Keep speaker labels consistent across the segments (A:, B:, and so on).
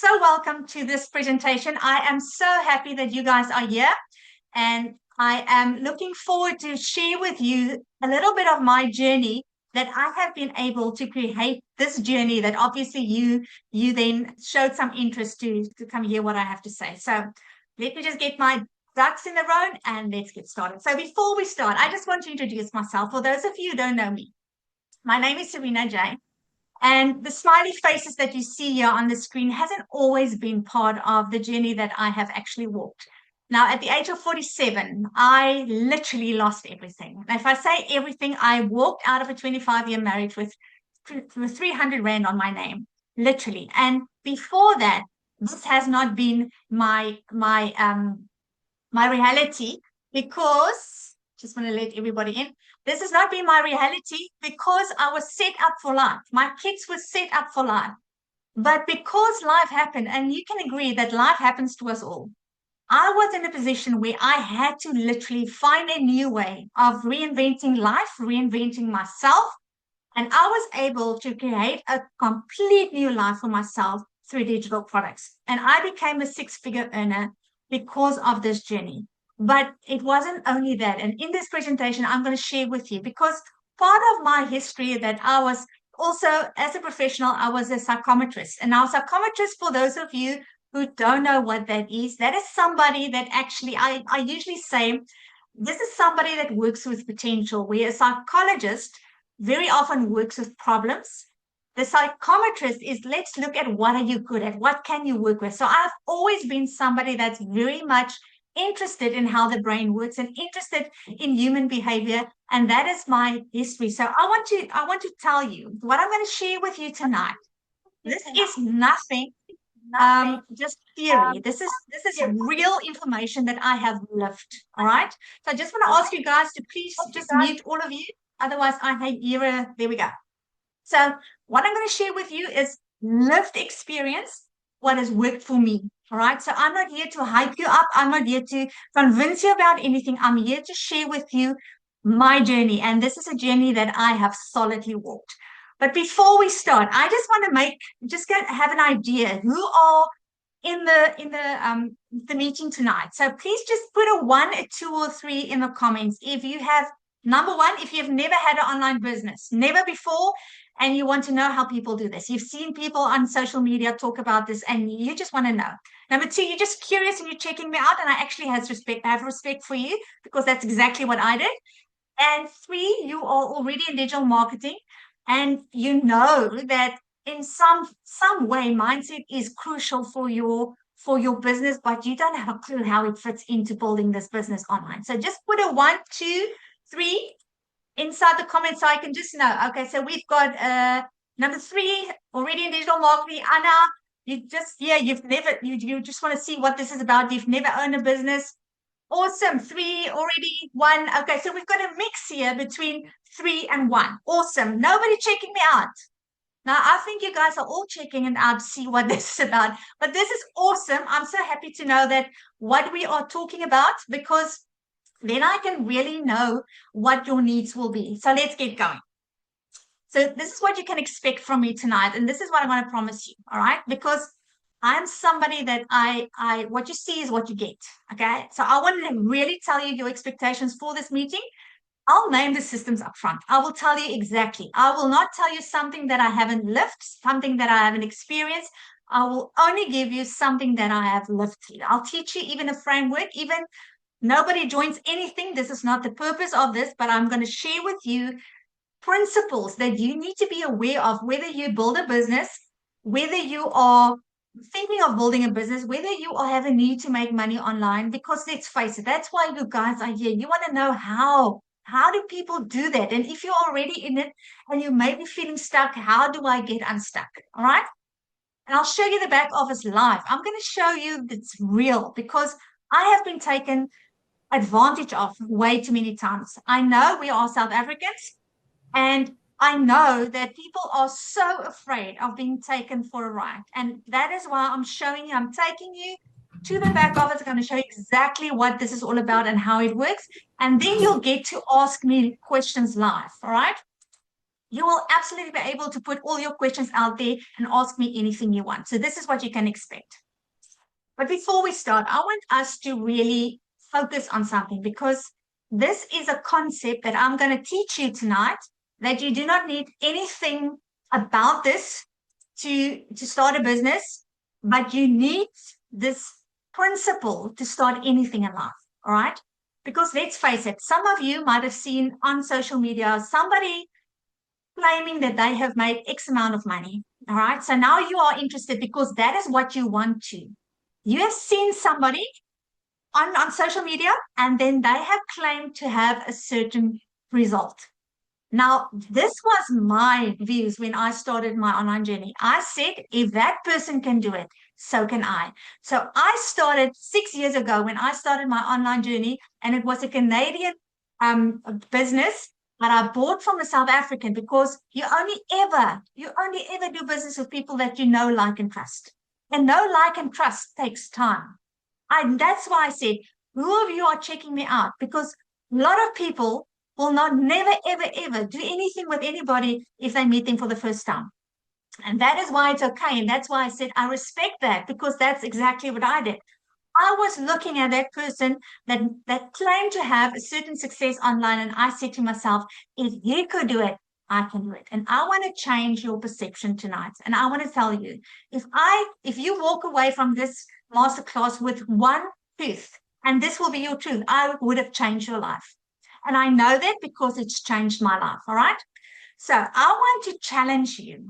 A: so welcome to this presentation. I am so happy that you guys are here, and I am looking forward to share with you a little bit of my journey that I have been able to create this journey that obviously you then showed some interest to come hear what I have to say. So let me just get my ducks in a row and let's get started. So before we start, I just want to introduce myself. For those of you who don't know me, my name is Serena Jane. And the smiley faces that you see here on the screen hasn't always been part of the journey that I have actually walked. Now, at the age of 47, I literally lost everything. If I say everything, I walked out of a 25-year marriage with 300 Rand on my name, literally. And before that, this has not been my reality, because just want to let everybody in. This has not been my reality because I was set up for life. My kids were set up for life. But because life happened, and you can agree that life happens to us all, I was in a position where I had to literally find a new way of reinventing life, reinventing myself. And I was able to create a complete new life for myself through digital products. And I became a six-figure earner because of this journey. But it wasn't only that. And in this presentation, I'm going to share with you, because part of my history that I was also, as a professional, I was a psychometrist. And now, psychometrist, for those of you who don't know what that is somebody that actually, I usually say, this is somebody that works with potential, where a psychologist very often works with problems. The psychometrist is, let's look at what are you good at? What can you work with? So I've always been somebody that's very much interested in how the brain works and interested in human behavior. And that is my history. So I want to tell you what I'm going to share with you tonight. This is nothing just theory. This is real information that I have lived. All right. So I just want to ask you guys to please just mute all of you. Otherwise, I hate you. There we go. So what I'm going to share with you is lived experience, what has worked for me. All right. So I'm not here to hype you up. I'm not here to convince you about anything. I'm here to share with you my journey. And this is a journey that I have solidly walked. But before we start, I just want to have an idea who are in the meeting tonight. So please just put a 1, a 2, or 3 in the comments. If you have, number one, if you've never had an online business, never before, and you want to know how people do this. You've seen people on social media talk about this and you just want to know. Number 2, you're just curious and you're checking me out, and I actually have respect for you, because that's exactly what I did. And 3, you are already in digital marketing, and you know that in some way mindset is crucial for your business, but you don't have a clue how it fits into building this business online. So just put a 1, 2, 3 inside the comments so I can just know. Okay, so we've got number 3 already in digital marketing. Anna, you just you just want to see what this is about. You've never owned a business. Awesome. 3 already, 1. Okay, so we've got a mix here between 3 and 1. Awesome. Nobody checking me out. Now, I think you guys are all checking it out to see what this is about. But this is awesome. I'm so happy to know that what we are talking about, because then I can really know what your needs will be. So let's get going. So this is what you can expect from me tonight. And this is what I want to promise you. All right. Because I'm somebody that what you see is what you get. Okay. So I want to really tell you your expectations for this meeting. I'll name the systems up front. I will tell you exactly. I will not tell you something that I haven't lived, something that I haven't experienced. I will only give you something that I have lived through. I'll teach you even a framework, even nobody joins anything. This is not the purpose of this, but I'm going to share with you principles that you need to be aware of, whether you build a business, whether you are thinking of building a business, whether you are having a need to make money online, because let's face it, that's why you guys are here. You want to know how do people do that? And if you're already in it and you may be feeling stuck, how do I get unstuck? All right. And I'll show you the back office live. I'm going to show you that's real, because I have been taken advantage of way too many times. I know we are South Africans, and I know that people are so afraid of being taken for a ride. And that is why I'm showing you, I'm taking you to the back office. I'm going to show you exactly what this is all about and how it works. And then you'll get to ask me questions live. All right. You will absolutely be able to put all your questions out there and ask me anything you want. So this is what you can expect. But before we start, I want us to really focus on something, because this is a concept that I'm going to teach you tonight, that you do not need anything about this to start a business, but you need this principle to start anything in life. All right. Because let's face it, some of you might have seen on social media somebody claiming that they have made X amount of money. All right. So now you are interested because that is what you want to. You have seen somebody on social media, and then they have claimed to have a certain result. Now, this was my views when I started my online journey. I said, if that person can do it, so can I. So I started 6 years ago when I started my online journey, and it was a Canadian business that I bought from a South African, because you only ever do business with people that you know, like, and trust. And know, like, and trust takes time. That's why I said, who of you are checking me out? Because a lot of people will not never, ever, ever do anything with anybody if they meet them for the first time. And that is why it's okay. And that's why I said I respect that, because that's exactly what I did. I was looking at that person that claimed to have a certain success online, and I said to myself, if you could do it, I can do it. And I want to change your perception tonight. And I want to tell you, if you walk away from this masterclass with one truth, and this will be your truth, I would have changed your life. And I know that because it's changed my life. All right. So I want to challenge you.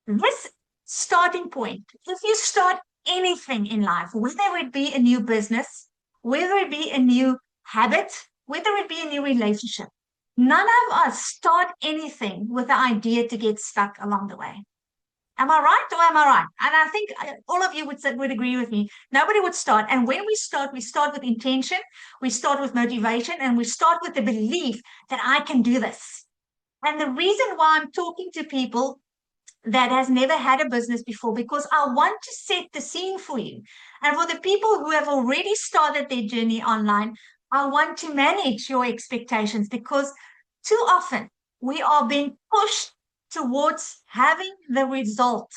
A: This starting point, if you start anything in life, whether it be a new business, whether it be a new habit, whether it be a new relationship, none of us start anything with the idea to get stuck along the way. Am I right or am I right? And I think all of you would agree with me. Nobody would start. And when we start with intention, we start with motivation, and we start with the belief that I can do this. And the reason why I'm talking to people that has never had a business before, because I want to set the scene for you. And for the people who have already started their journey online, I want to manage your expectations, because too often we are being pushed towards having the result.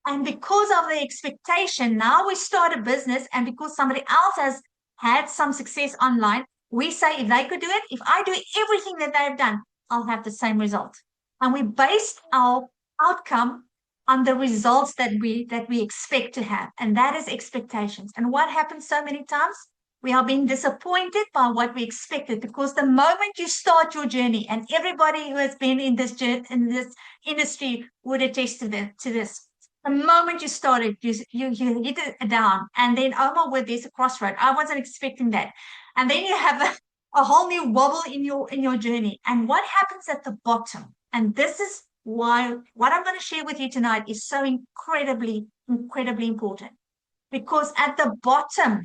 A: And because of the expectation, now we start a business, and because somebody else has had some success online, we say, if they could do it, if I do everything that they've done, I'll have the same result. And we based our outcome on the results that we expect to have, and that is expectations. And what happens so many times, we are being disappointed by what we expected, because the moment you start your journey, and everybody who has been in this industry would attest to this, the moment you started, you hit it down, and then, oh my word, there's a crossroad. I wasn't expecting that. And then you have a whole new wobble in your journey. And what happens at the bottom? And this is why what I'm going to share with you tonight is so incredibly important. Because at the bottom,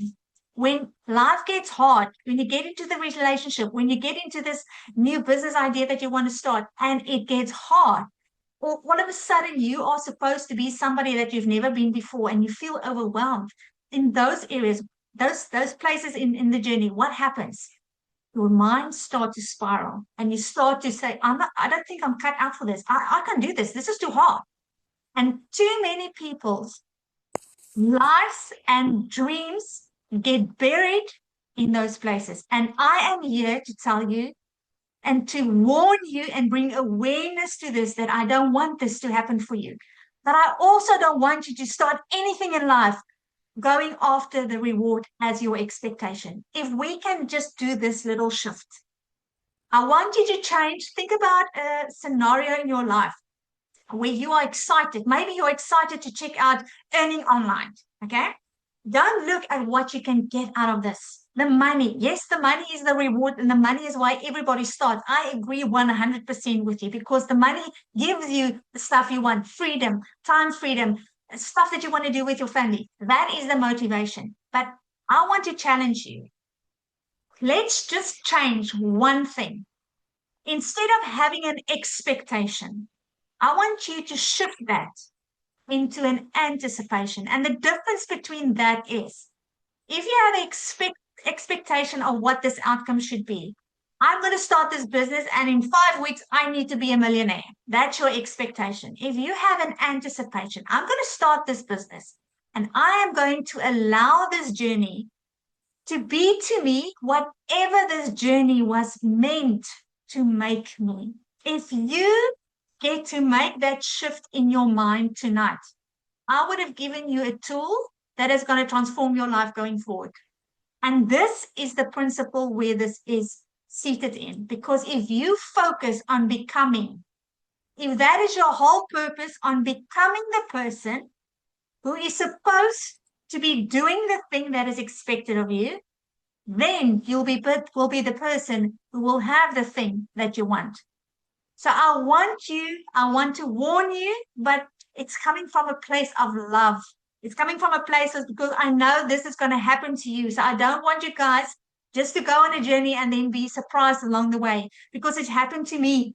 A: when life gets hard, when you get into the relationship, when you get into this new business idea that you want to start, and it gets hard, or all of a sudden you are supposed to be somebody that you've never been before, and you feel overwhelmed in those areas, those places in the journey, what happens? Your mind starts to spiral, and you start to say, I don't think I'm cut out for this. I can't do this. This is too hard. And too many people's lives and dreams get buried in those places. And I am here to tell you and to warn you and bring awareness to this, that I don't want this to happen for you. But I also don't want you to start anything in life going after the reward as your expectation. If we can just do this little shift, I want you to change. Think about a scenario in your life where you are excited. Maybe you're excited to check out earning online. Okay. Don't look at what you can get out of this. The money. Yes, the money is the reward, and the money is why everybody starts. I agree 100% with you, because the money gives you the stuff you want: freedom, time freedom, stuff that you want to do with your family. That is the motivation. But I want to challenge you. Let's just change one thing. Instead of having an expectation, I want you to shift that into an anticipation. And the difference between that is, if you have an expectation of what this outcome should be, I'm going to start this business and in 5 weeks, I need to be a millionaire. That's your expectation. If you have an anticipation, I'm going to start this business and I am going to allow this journey to be to me whatever this journey was meant to make me. If you get to make that shift in your mind tonight, I would have given you a tool that is going to transform your life going forward. And this is the principle where this is seated in. Because if you focus on becoming, if that is your whole purpose on becoming the person who is supposed to be doing the thing that is expected of you, then will be the person who will have the thing that you want. So I want to warn you, but it's coming from a place of love. It's coming from a place of, because I know this is going to happen to you. So I don't want you guys just to go on a journey and then be surprised along the way, because it happened to me.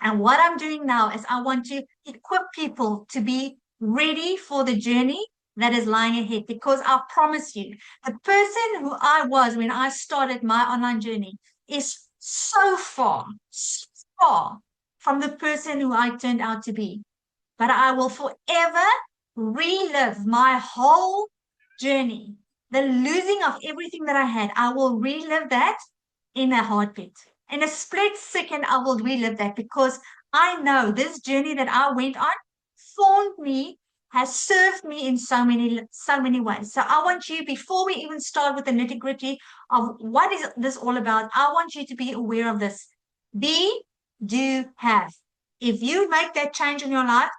A: And what I'm doing now is I want to equip people to be ready for the journey that is lying ahead. Because I promise you, the person who I was when I started my online journey is so far from the person who I turned out to be. But I will forever relive my whole journey, the losing of everything that I had. I will relive that in a heartbeat. In a split second, I will relive that, because I know this journey that I went on formed me, has served me in so many ways. So I want you, before we even start with the nitty-gritty of what is this all about, I want you to be aware of this. Be, do, have. If you make that change in your life,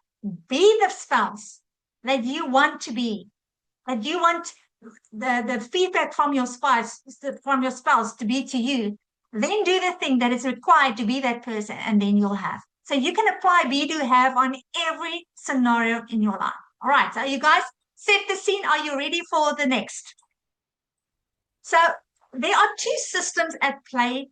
A: be the spouse that you want to be, that you want the feedback from your spouse to be to you. Then do the thing that is required to be that person, and then you'll have. So you can apply be, do, have on every scenario in your life. All right. So you guys set the scene. Are you ready for the next? So there are two systems at play.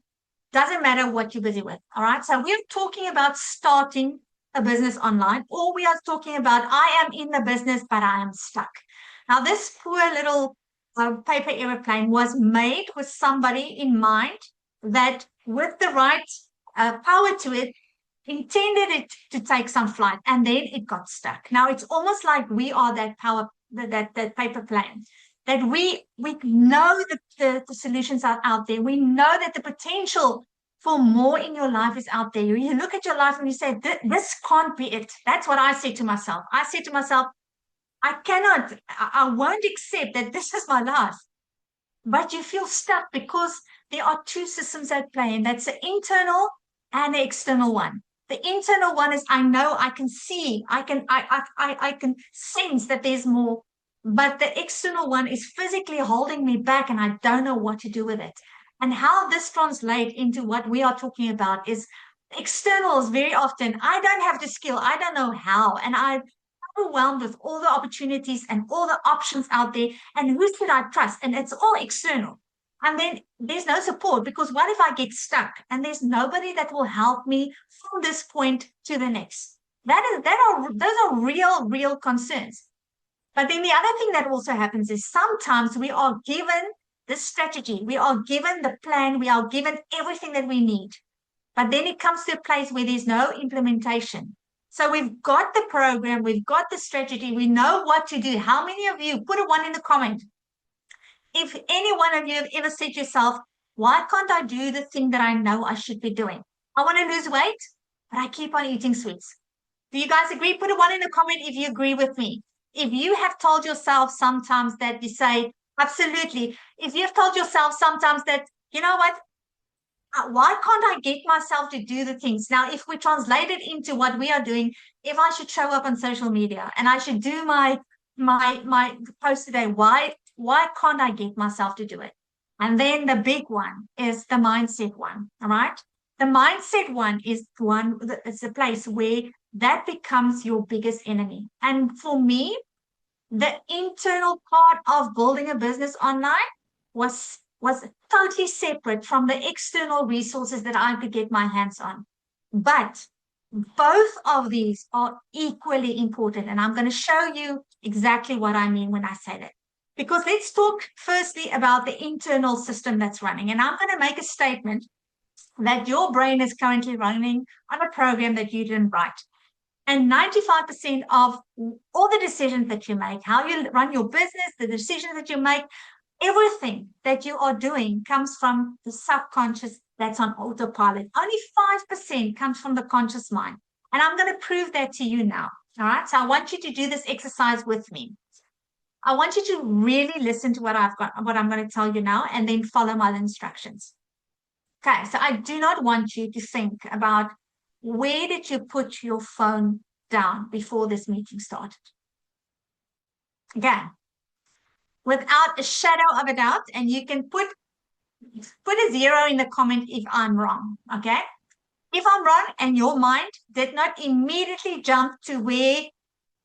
A: Doesn't matter what you're busy with. All right. So we're talking about starting a business online, or we are talking about I am in the business, but I am stuck. Now, this poor little paper airplane was made with somebody in mind that, with the right power to it, intended it to take some flight, and then it got stuck. Now, it's almost like we are that that paper plane, that we know that the solutions are out there. We know that the potential for more in your life is out there. You look at your life and you say, this can't be it. That's what I said to myself. I said to myself, I won't accept that this is my life. But you feel stuck because there are two systems at play, and that's the internal and the external one. The internal one is, I know, I can see, I can sense that there's more. But the external one is physically holding me back, and I don't know what to do with it. And how this translates into what we are talking about is externals. Very often, I don't have the skill, I don't know how, and I'm overwhelmed with all the opportunities and all the options out there. And who should I trust? And it's all external. And then there's no support, because what if I get stuck and there's nobody that will help me from this point to the next? Those are real concerns. But then the other thing that also happens is sometimes we are given the strategy, we are given the plan, we are given everything that we need. But then it comes to a place where there's no implementation. So we've got the program, we've got the strategy, we know what to do. How many of you, put a 1 in the comment, if any one of you have ever said to yourself, why can't I do the thing that I know I should be doing? I want to lose weight, but I keep on eating sweets. Do you guys agree? Put a 1 in the comment if you agree with me. If you have told yourself sometimes that you say, absolutely. If you've told yourself sometimes that, you know what, why can't I get myself to do the things? Now, if we translate it into what we are doing, if I should show up on social media and I should do my post today, why can't I get myself to do it? And then the big one is the mindset one. All right. The mindset one is it's a place where that becomes your biggest enemy. And for me, the internal part of building a business online was totally separate from the external resources that I could get my hands on. But both of these are equally important. And I'm going to show you exactly what I mean when I say that. Because let's talk firstly about the internal system that's running. And I'm going to make a statement that your brain is currently running on a program that you didn't write. And 95% of all the decisions that you make, how you run your business, the decisions that you make, everything that you are doing comes from the subconscious that's on autopilot. Only 5% comes from the conscious mind. And I'm going to prove that to you now. All right. So I want you to do this exercise with me. I want you to really listen to what I'm going to tell you now, and then follow my instructions. Okay. So I do not want you to think about where did you put your phone down before this meeting started. Again, without a shadow of a doubt, and you can put a 0 in the comment if I'm wrong, okay? If I'm wrong and your mind did not immediately jump to where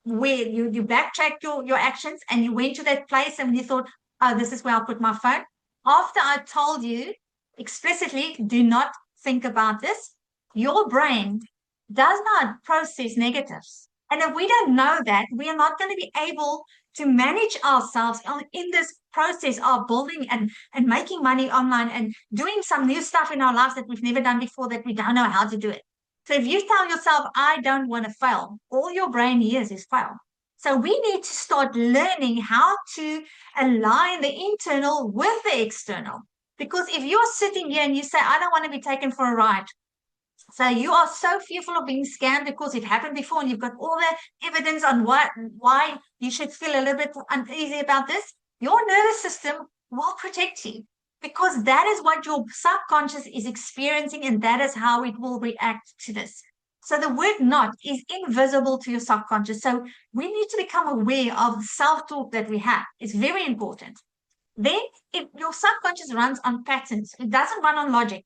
A: you backtracked your actions and you went to that place and you thought, oh, this is where I'll put my phone. After I told you explicitly, do not think about this, your brain does not process negatives. And if we don't know that, we are not going to be able to manage ourselves in this process of building and making money online and doing some new stuff in our lives that we've never done before, that we don't know how to do it. So if you tell yourself, I don't want to fail, all your brain hears is fail. So we need to start learning how to align the internal with the external. Because if you're sitting here and you say, I don't want to be taken for a ride, so you are so fearful of being scammed because it happened before and you've got all the evidence on why you should feel a little bit uneasy about this, your nervous system will protect you, because that is what your subconscious is experiencing, and that is how it will react to this. So the word not is invisible to your subconscious. So we need to become aware of the self-talk that we have. It's very important. Then if your subconscious runs on patterns, it doesn't run on logic.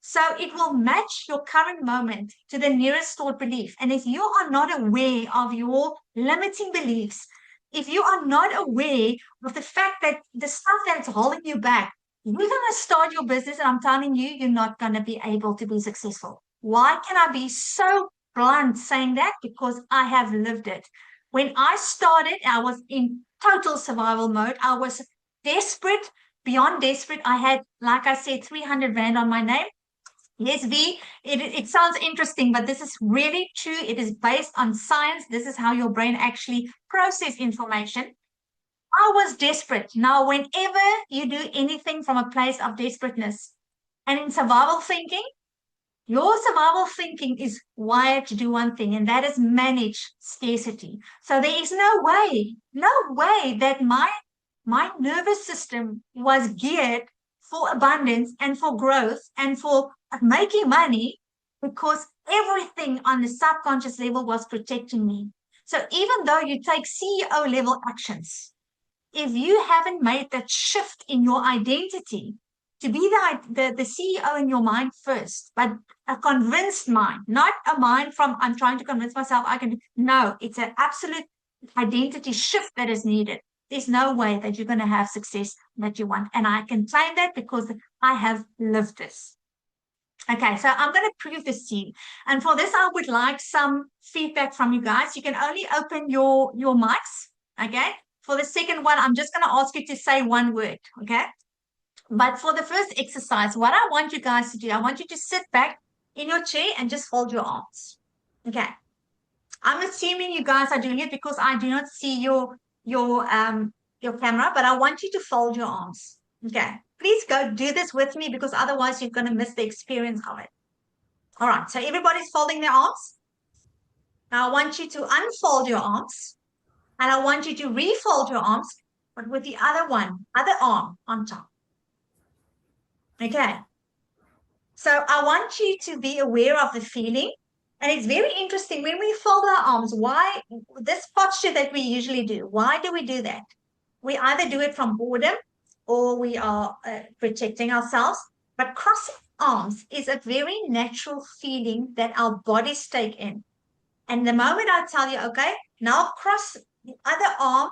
A: So it will match your current moment to the nearest stored belief. And if you are not aware of your limiting beliefs, if you are not aware of the fact that the stuff that's holding you back, you're going to start your business and I'm telling you, you're not going to be able to be successful. Why can I be so blunt saying that? Because I have lived it. When I started, I was in total survival mode. I was desperate, beyond desperate. I had, like I said, 300 Rand on my name. Yes, V, it sounds interesting, but this is really true. It is based on science. This is how your brain actually processes information. I was desperate. Now, whenever you do anything from a place of desperateness, and in survival thinking, your survival thinking is wired to do one thing, and that is manage scarcity. So there is no way that my nervous system was geared for abundance and for growth and for making money, because everything on the subconscious level was protecting me. So even though you take CEO level actions, if you haven't made that shift in your identity to be the CEO in your mind first, but a convinced mind, not a mind from I'm trying to convince myself I can. No, it's an absolute identity shift that is needed. There's no way that you're going to have success that you want. And I can claim that because I have lived this. Okay, so I'm going to prove this to you. And for this, I would like some feedback from you guys. You can only open your mics, okay? For the second one, I'm just going to ask you to say one word, okay? But for the first exercise, what I want you guys to do, I want you to sit back in your chair and just fold your arms, okay? I'm assuming you guys are doing it because I do not see your camera, but I want you to fold your arms, okay? Please go do this with me, because otherwise you're going to miss the experience of it. All right, so everybody's folding their arms. Now I want you to unfold your arms, and I want you to refold your arms, but with the other arm on top. Okay. So I want you to be aware of the feeling. And it's very interesting when we fold our arms, why this posture that we usually do, why do we do that? We either do it from boredom or we are protecting ourselves. But crossing arms is a very natural feeling that our bodies take in. And the moment I tell you, okay, now cross the other arm,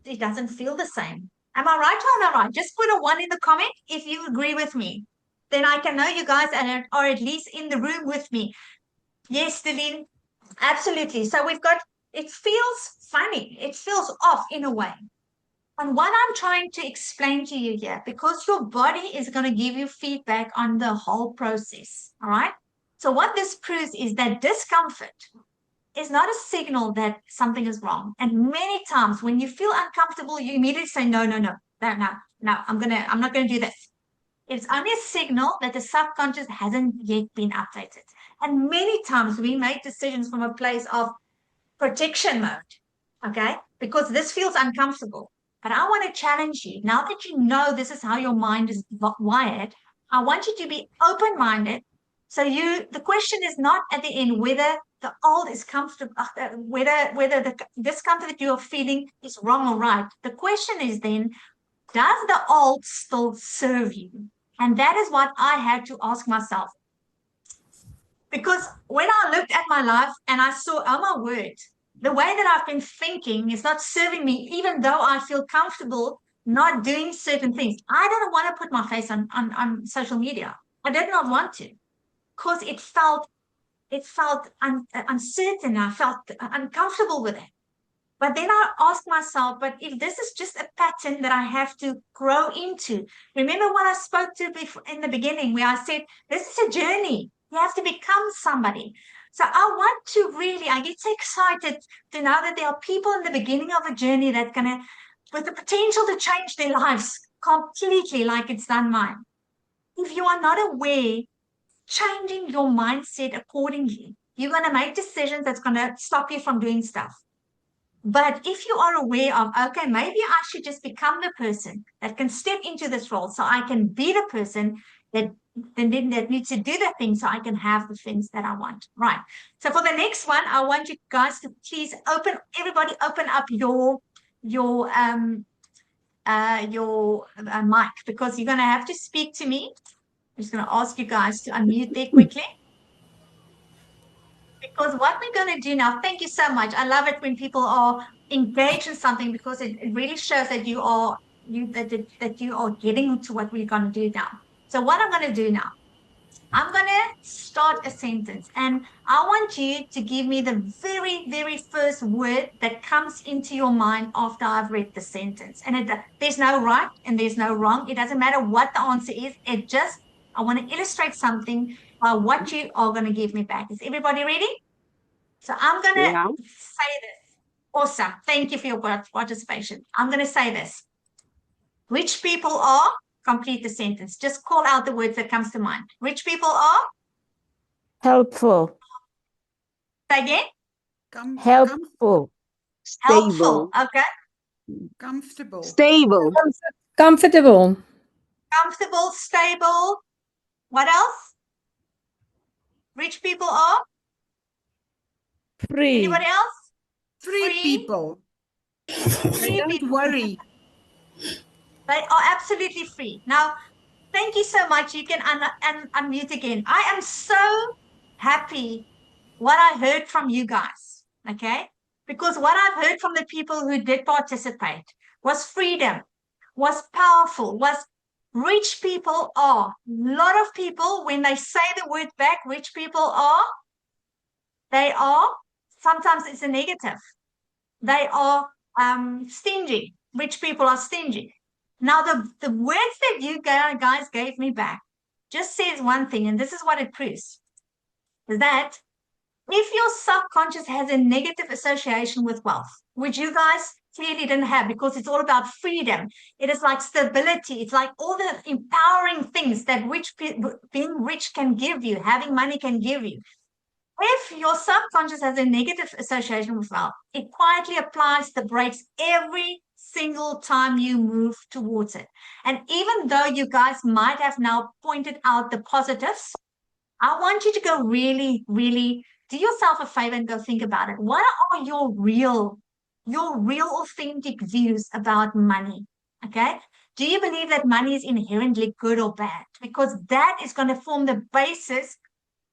A: it doesn't feel the same. Am I right or am I right? Just put a 1 in the comment if you agree with me. Then I can know you guys are at least in the room with me. Yes, Delene, absolutely. So we've got, it feels funny. It feels off in a way. And what I'm trying to explain to you here, because your body is going to give you feedback on the whole process. All right. So what this proves is that discomfort is not a signal that something is wrong. And many times when you feel uncomfortable, you immediately say, no, no, no, no, no, no, I'm not going to do this. It's only a signal that the subconscious hasn't yet been updated. And many times we make decisions from a place of protection mode, okay? Because this feels uncomfortable. But I want to challenge you. Now that you know this is how your mind is wired, I want you to be open-minded. So the question is not at the end whether the old is comfortable, whether the discomfort that you are feeling is wrong or right. The question is then, does the old still serve you? And that is what I had to ask myself. Because when I looked at my life and I saw, oh my word, the way that I've been thinking is not serving me, even though I feel comfortable not doing certain things. I didn't want to put my face on social media. I did not want to because it felt uncertain. I felt uncomfortable with it. But then I asked myself, but if this is just a pattern that I have to grow into, remember what I spoke to before in the beginning, where I said, this is a journey. You have to become somebody. So I want to really, I get so excited to know that there are people in the beginning of a journey that gonna, with the potential to change their lives completely like it's done mine. If you are not aware, changing your mindset accordingly, you're going to make decisions that's going to stop you from doing stuff. But if you are aware of, okay, maybe I should just become the person that can step into this role so I can be the person that needs to do the things so I can have the things that I want. Right. So for the next one, I want you guys to please everybody open up your mic, because you're going to have to speak to me. I'm just going to ask you guys to unmute there quickly. Because what we're going to do now, thank you so much. I love it when people are engaged in something, because it really shows that you are getting to what we're going to do now. So what I'm going to do now, I'm going to start a sentence, and I want you to give me the very, very first word that comes into your mind after I've read the sentence. And there's no right and there's no wrong. It doesn't matter what the answer is. I want to illustrate something by what you are going to give me back. Is everybody ready? So I'm going to say this. Awesome. Thank you for your participation. I'm going to say this. Rich people are, complete the sentence. Just call out the words that comes to mind. Rich people are?
B: Helpful.
A: Say again?
B: Helpful.
A: Helpful. Okay.
C: Comfortable.
D: Stable.
E: Comfortable.
A: Comfortable, stable. What else? Rich people are?
B: Free.
A: Anybody else?
C: Free people.
A: Free
C: Don't
A: people.
C: worry.
A: They are absolutely free. Now, thank you so much. You can unmute again. I am so happy what I heard from you guys, okay? Because what I've heard from the people who did participate was freedom, was powerful, was rich people are. A lot of people, when they say the word back, rich people are, they are, sometimes it's a negative. They are stingy. Rich people are stingy. Now, the words that you guys gave me back just says one thing, and this is what it proves, is that if your subconscious has a negative association with wealth, which you guys clearly didn't have, because it's all about freedom, it is like stability, it's like all the empowering things that being rich can give you, having money can give you. If your subconscious has a negative association with wealth, it quietly applies the brakes every single time you move towards it. And even though you guys might have now pointed out the positives, I want you to go really, really do yourself a favor and go think about it. What are your real authentic views about money? Okay. Do you believe that money is inherently good or bad? Because that is going to form the basis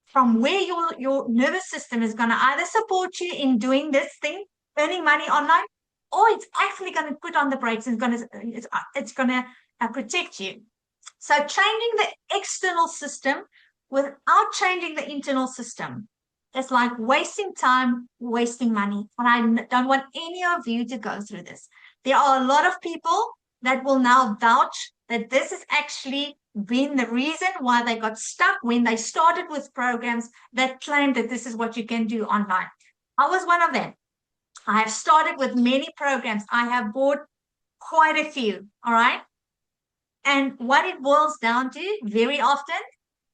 A: from where your nervous system is going to either support you in doing this thing, earning money online, or it's actually going to put on the brakes and it's going to protect you. So changing the external system without changing the internal system is like wasting time, wasting money. And I don't want any of you to go through this. There are a lot of people that will now vouch that this has actually been the reason why they got stuck when they started with programs that claimed that this is what you can do online. I was one of them. I have started with many programs. I have bought quite a few, all right? And what it boils down to very often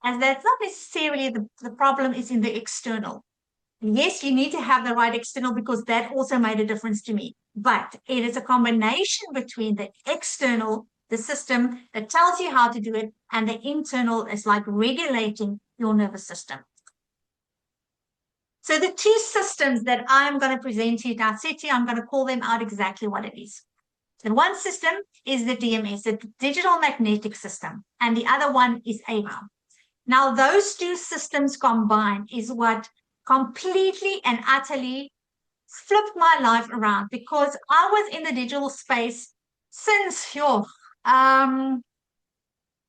A: is that's not necessarily the problem is in the external. Yes, you need to have the right external because that also made a difference to me. But it is a combination between the external, the system that tells you how to do it, and the internal is like regulating your nervous system. So the two systems that I'm going to present to you now, I'm going to call them out exactly what it is. The one system is the DMS, the digital magnetic system, and the other one is AVA. Now, those two systems combined is what completely and utterly flipped my life around, because I was in the digital space since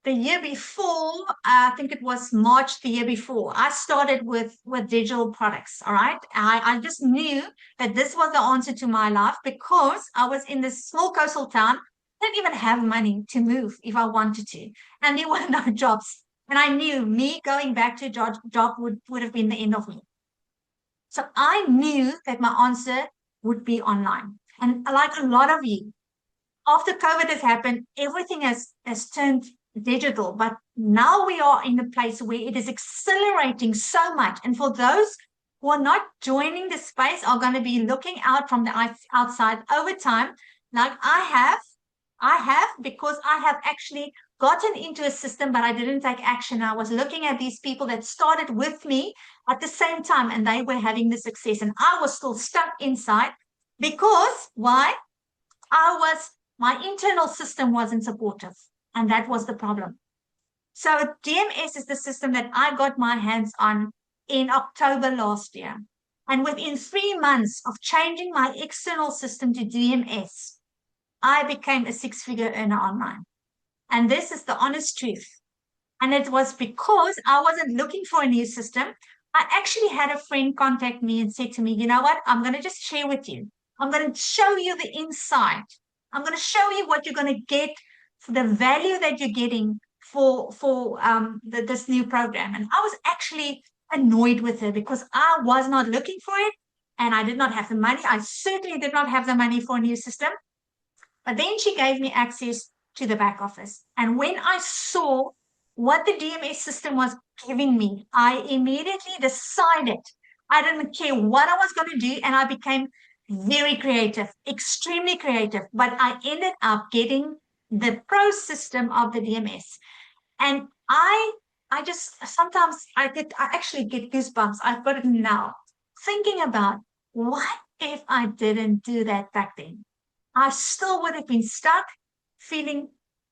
A: the year before. I think it was March the year before. I started with digital products. All right. I just knew that this was the answer to my life because I was in this small coastal town. I didn't even have money to move if I wanted to. And there were no jobs. And I knew me going back to a job would have been the end of me. So I knew that my answer would be online. And like a lot of you, after COVID has happened, everything has turned digital. But now we are in a place where it is accelerating so much. And for those who are not joining the space, are going to be looking out from the outside over time, like I have, because I have actually gotten into a system, but I didn't take action. I was looking at these people that started with me at the same time, and they were having the success, and I was still stuck inside because why? My internal system wasn't supportive, and that was the problem. So DMS is the system that I got my hands on in October last year. And within 3 months of changing my external system to DMS, I became a 6-figure earner online. And this is the honest truth. And it was because I wasn't looking for a new system. I actually had a friend contact me and said to me, you know what? I'm going to just share with you. I'm going to show you the inside. I'm going to show you what you're going to get for the value that you're getting for this new program. And I was actually annoyed with her because I was not looking for it and I did not have the money. I certainly did not have the money for a new system. But then she gave me access to the back office. And when I saw what the DMS system was giving me, I immediately decided I didn't care what I was going to do. And I became very creative, extremely creative. But I ended up getting the pro system of the DMS. And I just sometimes I actually get goosebumps. I've got it now, thinking about what if I didn't do that back then? I still would have been stuck, feeling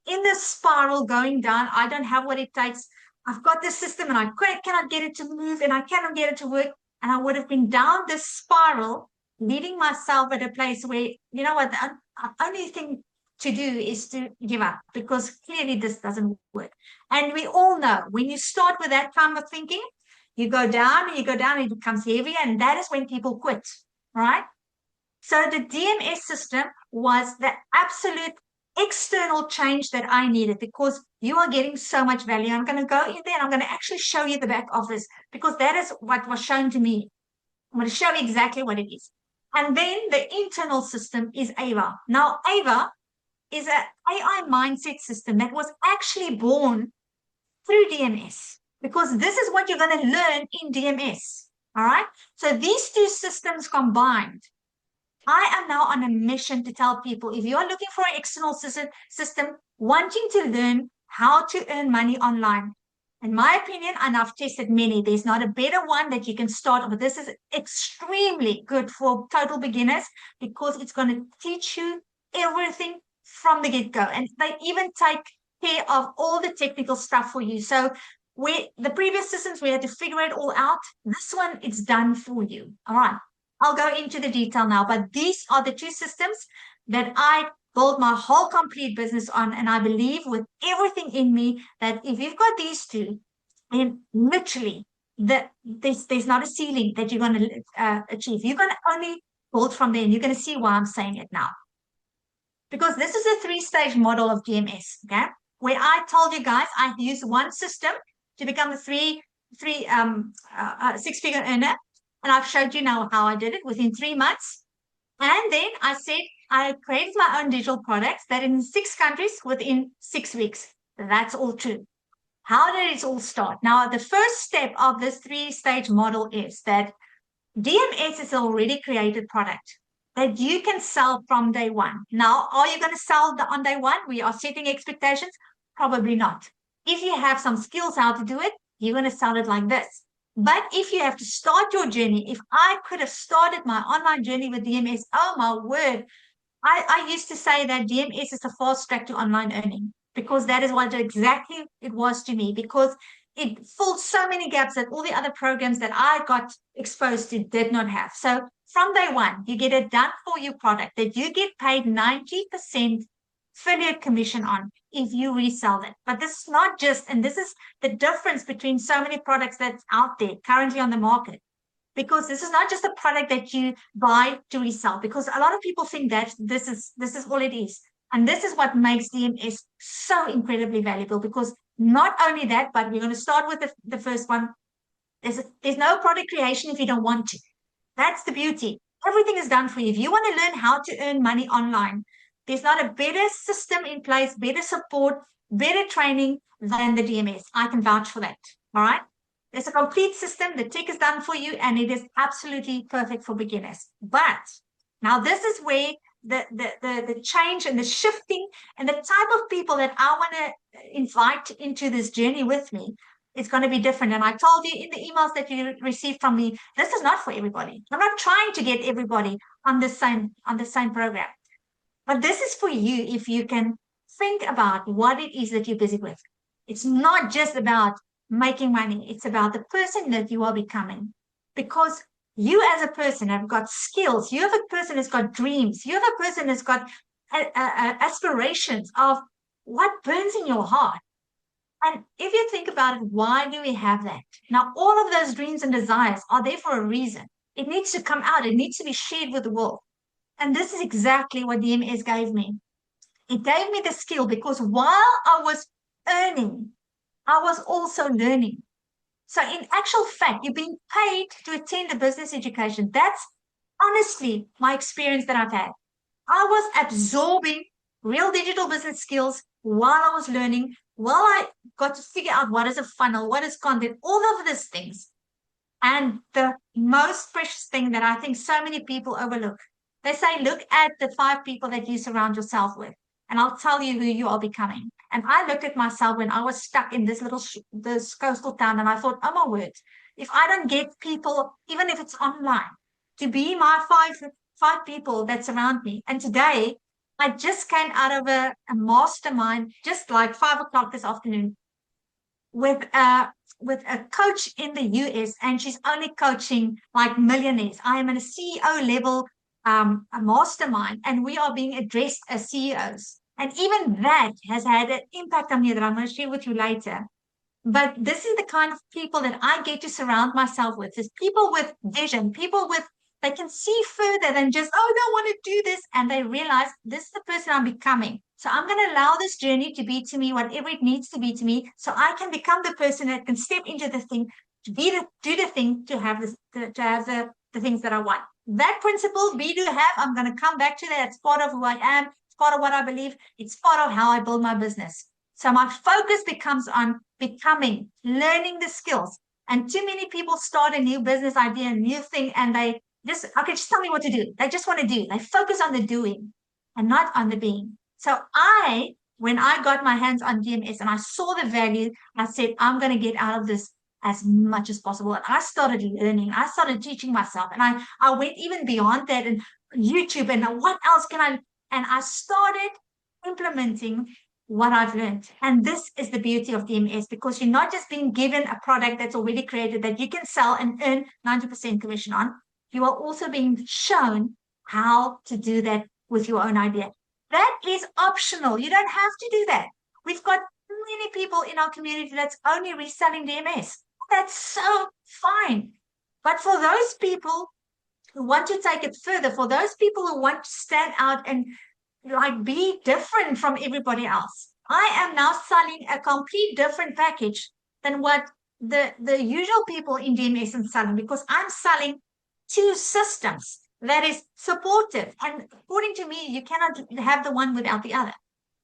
A: in this spiral going down. I don't have what it takes. I've got this system and I cannot get it to move and I cannot get it to work. And I would have been down this spiral, leading myself at a place where, you know what, the only thing to do is to give up because clearly this doesn't work. And we all know when you start with that kind of thinking, you go down and it becomes heavier. And that is when people quit, right? So the DMS system was the absolute external change that I needed because you are getting so much value. I'm going to go in there and I'm going to actually show you the back office because that is what was shown to me. I'm going to show you exactly what it is. And then the internal system is AVA. Now, AVA is an AI mindset system that was actually born through DMS because this is what you're going to learn in DMS. All right. So these two systems combined, I am now on a mission to tell people if you're looking for an external system, wanting to learn how to earn money online, in my opinion, and I've tested many, there's not a better one that you can start with. This is extremely good for total beginners because it's going to teach you everything from the get-go. And they even take care of all the technical stuff for you. So the previous systems, we had to figure it all out. This one, it's done for you. All right. I'll go into the detail now, but these are the two systems that I built my whole complete business on. And I believe with everything in me that if you've got these two, then literally there's not a ceiling that you're going to achieve. You're going to only build from there, and you're going to see why I'm saying it now. because this is a three-stage model of DMS, okay? Where I told you guys I used one system to become a six-figure earner. And I've showed you now how I did it within 3 months. And then I said I created my own digital products that in 6 countries within 6 weeks. That's all true. How did it all start? Now, the first step of this three-stage model is that DMS is an already created product that you can sell from day one. Now, are you going to sell on day one? We are setting expectations. Probably not. If you have some skills how to do it, you're going to sell it like this. But if you have to start your journey, if I could have started my online journey with DMS, oh my word, I used to say that DMS is the fast track to online earning because that is what exactly it was to me, because it filled so many gaps that all the other programs that I got exposed to did not have. So from day one, you get a done for you product that you get paid 90% affiliate commission on if you resell it. But this is not just, and this is the difference between so many products that's out there currently on the market, because this is not just a product that you buy to resell, because a lot of people think that this is all it is. And this is what makes DMS so incredibly valuable, because not only that, but we're going to start with the first one. There's no product creation if you don't want to. That's the beauty. Everything is done for you. If you want to learn how to earn money online, there's not a better system in place, better support, better training than the DMS. I can vouch for that. All right. It's a complete system. The tech is done for you, and it is absolutely perfect for beginners. But now this is where the change and the shifting and the type of people that I want to invite into this journey with me, it's going to be different. And I told you in the emails that you received from me, this is not for everybody. I'm not trying to get everybody on the same program. But this is for you if you can think about what it is that you're busy with. It's not just about making money. It's about the person that you are becoming. Because you as a person have got skills. You have a person who's got dreams. You have a person who's got aspirations of what burns in your heart. And if you think about it, why do we have that? Now, all of those dreams and desires are there for a reason. It needs to come out. It needs to be shared with the world. And this is exactly what DMS gave me. It gave me the skill because while I was earning, I was also learning. So in actual fact, you're being paid to attend a business education. That's honestly my experience that I've had. I was absorbing real digital business skills while I was learning, while I got to figure out what is a funnel, what is content, all of these things. And the most precious thing that I think so many people overlook, they say, look at the 5 people that you surround yourself with, and I'll tell you who you are becoming. And I looked at myself when I was stuck in this this coastal town, and I thought, oh my word, if I don't get people, even if it's online, to be my five people that surround me. And today, I just came out of a mastermind, just like 5 o'clock this afternoon, with a coach in the US, and she's only coaching like millionaires. I am in a CEO level a mastermind, and we are being addressed as CEOs. And even that has had an impact on me that I'm going to share with you later. But this is the kind of people that I get to surround myself with. Is people with vision, people with, they can see further than just, oh, I don't want to do this. And they realize this is the person I'm becoming. So I'm going to allow this journey to be to me whatever it needs to be to me, so I can become the person that can step into the thing, to do the thing, to have this, to have the things that I want. That principle, be to have, I'm going to come back to that. It's part of who I am. It's part of what I believe. It's part of how I build my business. So my focus becomes on becoming, learning the skills. And too many people start a new business idea, a new thing, and they just, okay, just tell me what to do. They just want to do. They focus on the doing and not on the being. So when I got my hands on DMS and I saw the value, I said, I'm going to get out of this as much as possible. And I started learning. I started teaching myself. And I went even beyond that, and YouTube, and what else can I, and I started implementing what I've learned. And this is the beauty of DMS, because you're not just being given a product that's already created that you can sell and earn 90% commission on. You are also being shown how to do that with your own idea. That is optional. You don't have to do that. We've got many people in our community that's only reselling DMS. That's so fine. But for those people who want to take it further, for those people who want to stand out and like be different from everybody else. I am now selling a complete different package than what the usual people in DMS are selling, because I'm selling two systems that is supportive. And according to me, you cannot have the one without the other.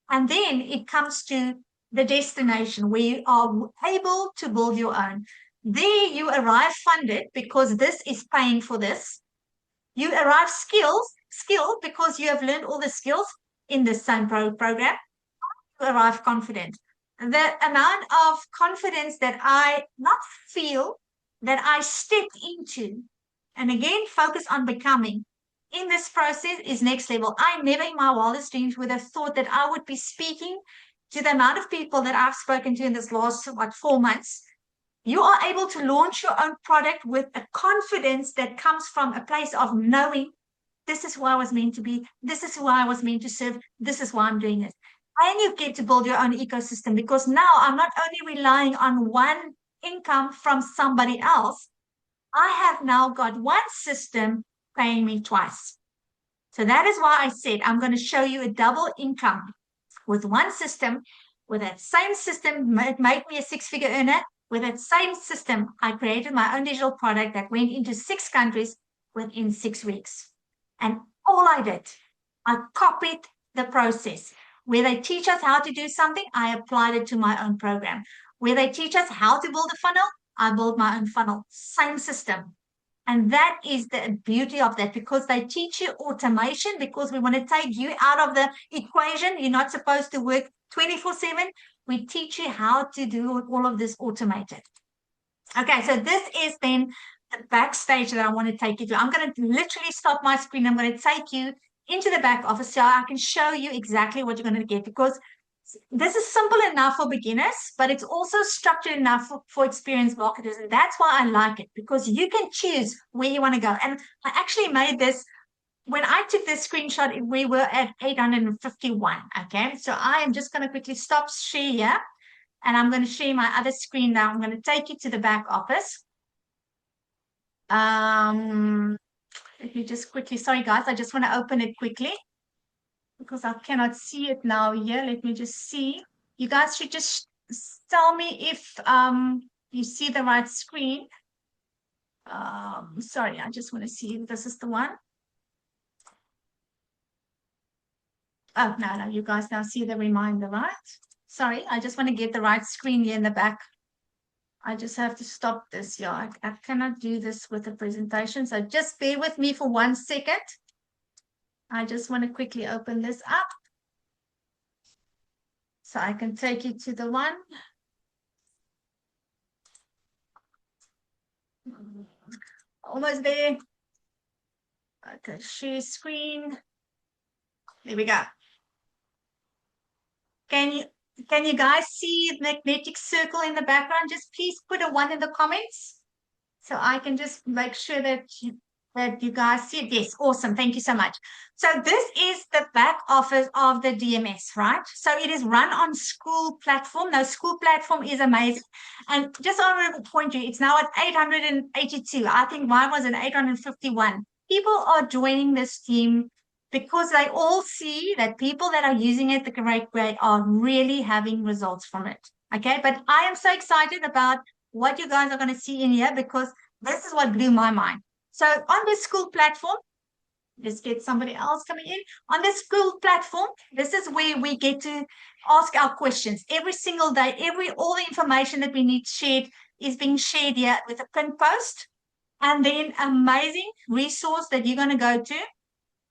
A: And then it comes to the destination where you are able to build your own. There you arrive funded because this is paying for this. You arrive skilled because you have learned all the skills in this same program. You arrive confident. The amount of confidence that I not feel, that I stepped into, and again, focus on becoming in this process is next level. I never in my wildest dreams would have thought that I would be speaking to the amount of people that I've spoken to in this last, 4 months. You are able to launch your own product with a confidence that comes from a place of knowing this is who I was meant to be. This is who I was meant to serve. This is why I'm doing it. And you get to build your own ecosystem, because now I'm not only relying on one income from somebody else, I have now got one system paying me twice. So that is why I said I'm going to show you a double income with one system. With that same system, it made me a six-figure earner. With that same system, I created my own digital product that went into 6 countries within 6 weeks. And all I did, I copied the process. Where they teach us how to do something, I applied it to my own program. Where they teach us how to build a funnel, I built my own funnel. Same system. And that is the beauty of that, because they teach you automation, because we want to take you out of the equation. You're not supposed to work 24/7. We teach you how to do all of this automated. Okay, so this is then the backstage that I want to take you to. I'm going to literally stop my screen. I'm going to take you into the back office so I can show you exactly what you're going to get, because this is simple enough for beginners, but it's also structured enough for experienced marketers. And that's why I like it, because you can choose where you want to go. And I actually made this, when I took this screenshot, we were at 851. Okay, so I am just going to quickly stop share here. And I'm going to share my other screen now. I'm going to take you to the back office. Let me just quickly, sorry guys, I just want to open it quickly because I cannot see it now here. Let me just see. You guys should just tell me if you see the right screen. Sorry, I just want to see if this is the one. Oh, no, you guys now see the reminder, right? Sorry, I just want to get the right screen here in the back. I just have to stop this. Yeah, I cannot do this with a presentation. So just bear with me for 1 second. I just want to quickly open this up so I can take you to the one. Almost there. Okay, share screen. There we go. Can you guys see the magnetic circle in the background? Just please put a 1 in the comments so I can just make sure that you guys see it. Yes, awesome. Thank you so much. So this is the back office of the DMS, right? So it is run on School Platform. Now, School Platform is amazing. And just I want to point you, it's now at 882. I think mine was at 851. People are joining this team because they all see that people that are using it the correct way are really having results from it. Okay, but I am so excited about what you guys are going to see in here, because this is what blew my mind. So on this School Platform, let's get somebody else coming in. On this School Platform, this is where we get to ask our questions every single day. All the information that we need shared is being shared here with a pin post. And then amazing resource that you're going to go to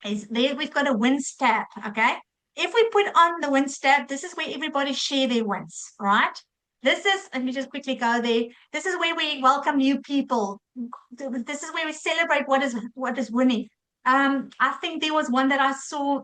A: is there. We've got a wins tab. Okay. If we put on the wins tab, this is where everybody share their wins, right? This is, let me just quickly go there. This is where we welcome new people. This is where we celebrate what is winning. I think there was one that I saw.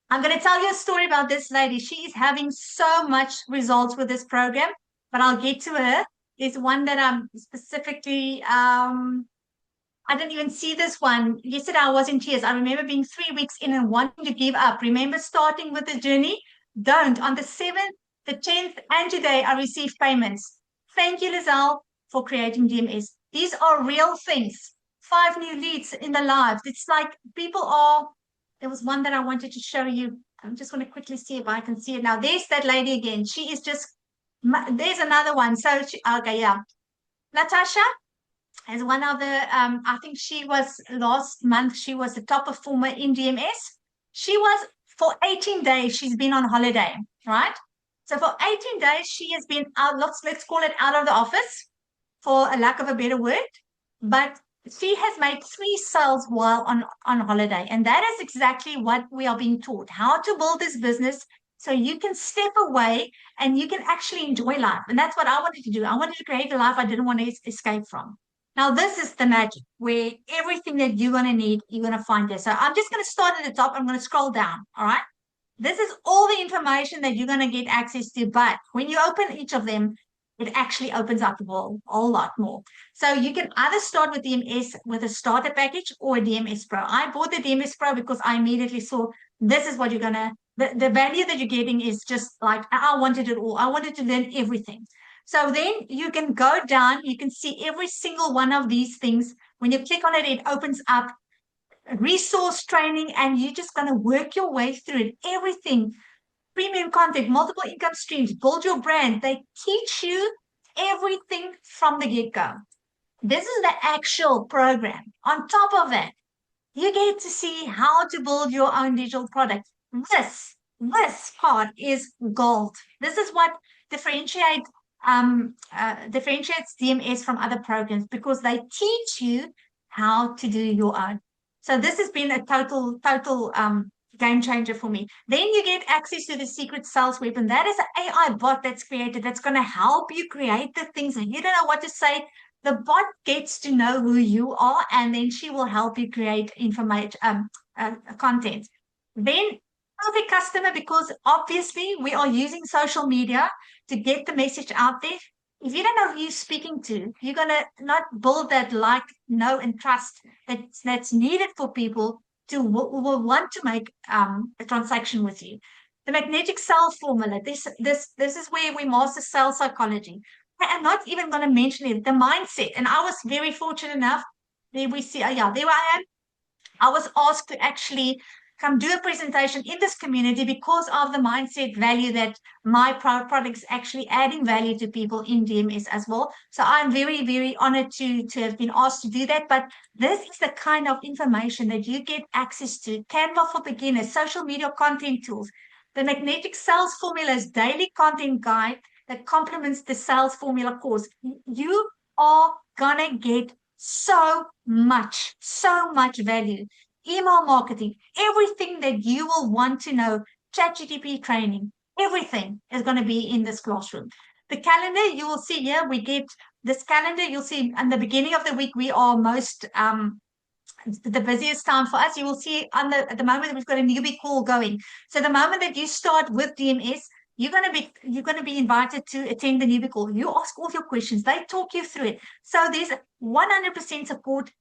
A: I'm going to tell you a story about this lady. She is having so much results with this program, but I'll get to her. There's one that I'm specifically, I didn't even see this one. Yesterday I was in tears. I remember being 3 weeks in and wanting to give up. Remember starting with the journey? Don't. On the 7th, the 10th, and today I received payments. Thank you, Lizelle, for creating DMS. These are real things. 5 new leads in the lives. It's like people are, there was one that I wanted to show you. I'm just going to quickly see if I can see it now. There's that lady again. She is just, there's another one. So, okay, yeah. Natasha is one of the, I think she was last month, she was the top performer in DMS. She was, for 18 days, she's been on holiday, right? So for 18 days, she has been out, let's call it out of the office, for a lack of a better word. But she has made 3 sales while on holiday. And that is exactly what we are being taught, how to build this business so you can step away and you can actually enjoy life. And that's what I wanted to do. I wanted to create a life I didn't want to escape from. Now, this is the magic where everything that you're going to need, you're going to find there. So I'm just going to start at the top. I'm going to scroll down. All right. This is all the information that you're going to get access to. But when you open each of them, it actually opens up the world a lot more. So you can either start with DMS with a starter package or a DMS Pro. I bought the DMS Pro because I immediately saw this is what you're going to, the value that you're getting is just like, I wanted it all. I wanted to learn everything. So then you can go down, you can see every single one of these things. When you click on it, it opens up resource training, and you're just going to work your way through it. Everything, premium content, multiple income streams, build your brand. They teach you everything from the get-go. This is the actual program. On top of it, you get to see how to build your own digital product. This part is gold. This is what differentiates DMS from other programs, because they teach you how to do your own. So this has been a total game changer for me. Then you get access to the secret sales weapon. That is an AI bot that's created that's going to help you create the things and you don't know what to say. The bot gets to know who you are, and then she will help you create information, content. Then perfect customer, because obviously we are using social media to get the message out there. If you don't know who you're speaking to, you're going to not build that like, know, and trust that's needed for people to will want to make a transaction with you. The magnetic sales formula. This is where we master sales psychology. I'm not even going to mention it. The mindset. And I was very fortunate enough. There we see. Yeah, there I am. I was asked to actually come do a presentation in this community because of the mindset value that my products actually adding value to people in DMS as well. So I'm very, very honored to have been asked to do that. But this is the kind of information that you get access to. Canva for beginners, social media content tools, the magnetic sales formulas, daily content guide that complements the sales formula course. You are gonna get so much value. Email marketing, everything that you will want to know, ChatGPT training, everything is going to be in this classroom. The calendar, you will see here, we get this calendar, you'll see in the beginning of the week, we are most, the busiest time for us. You will see at the moment we've got a newbie call going. So the moment that you start with DMS, you're going to be invited to attend the newbie call. You ask all your questions. They talk you through it. So there's 100% support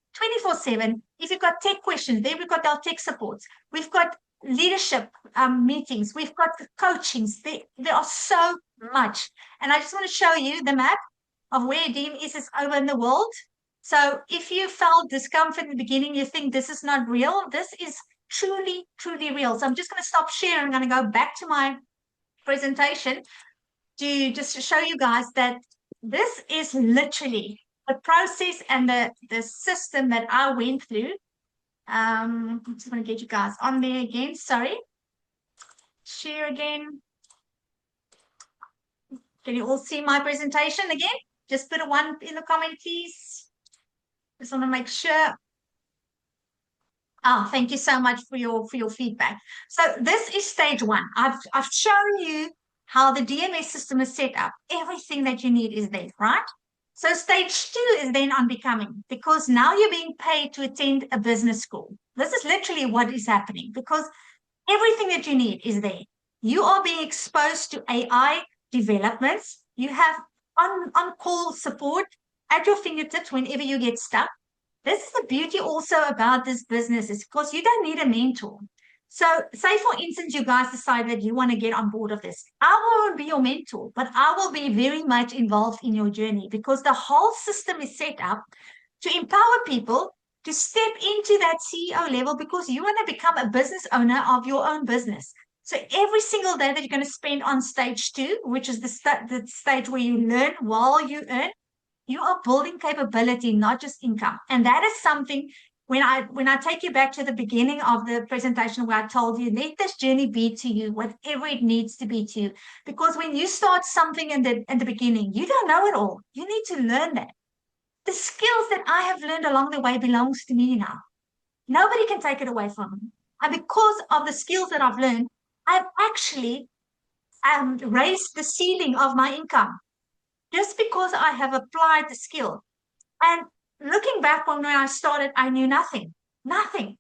A: 24/7. If you've got tech questions, then we've got our tech supports. We've got leadership meetings. We've got coachings. There are so much. And I just want to show you the map of where DMS is over in the world. So if you felt discomfort in the beginning, you think this is not real, this is truly, truly real. So I'm just going to stop sharing. I'm going to go back to my presentation to just to show you guys that this is literally the process and the system that I went through. I'm just going to get you guys on there again. Sorry. Share again. Can you all see my presentation again? Just put a 1 in the comment, please. Just want to make sure. Oh, thank you so much for your feedback. So this is stage 1. I've shown you how the DMS system is set up. Everything that you need is there, right? So stage 2 is then on becoming, because now you're being paid to attend a business school. This is literally what is happening, because everything that you need is there. You are being exposed to AI developments. You have on-call support at your fingertips whenever you get stuck. This is the beauty also about this business, is because you don't need a mentor. So say, for instance, you guys decide that you want to get on board of this. I won't be your mentor, but I will be very much involved in your journey, because the whole system is set up to empower people to step into that CEO level, because you want to become a business owner of your own business. So every single day that you're going to spend on stage 2, which is the stage where you learn while you earn, you are building capability, not just income. And that is something when I take you back to the beginning of the presentation where I told you, let this journey be to you, whatever it needs to be to you. Because when you start something in the beginning, you don't know it all. You need to learn that. The skills that I have learned along the way belongs to me now. Nobody can take it away from me. And because of the skills that I've learned, I've actually raised the ceiling of my income just because I have applied the skill. And looking back when I started, I knew nothing. Nothing.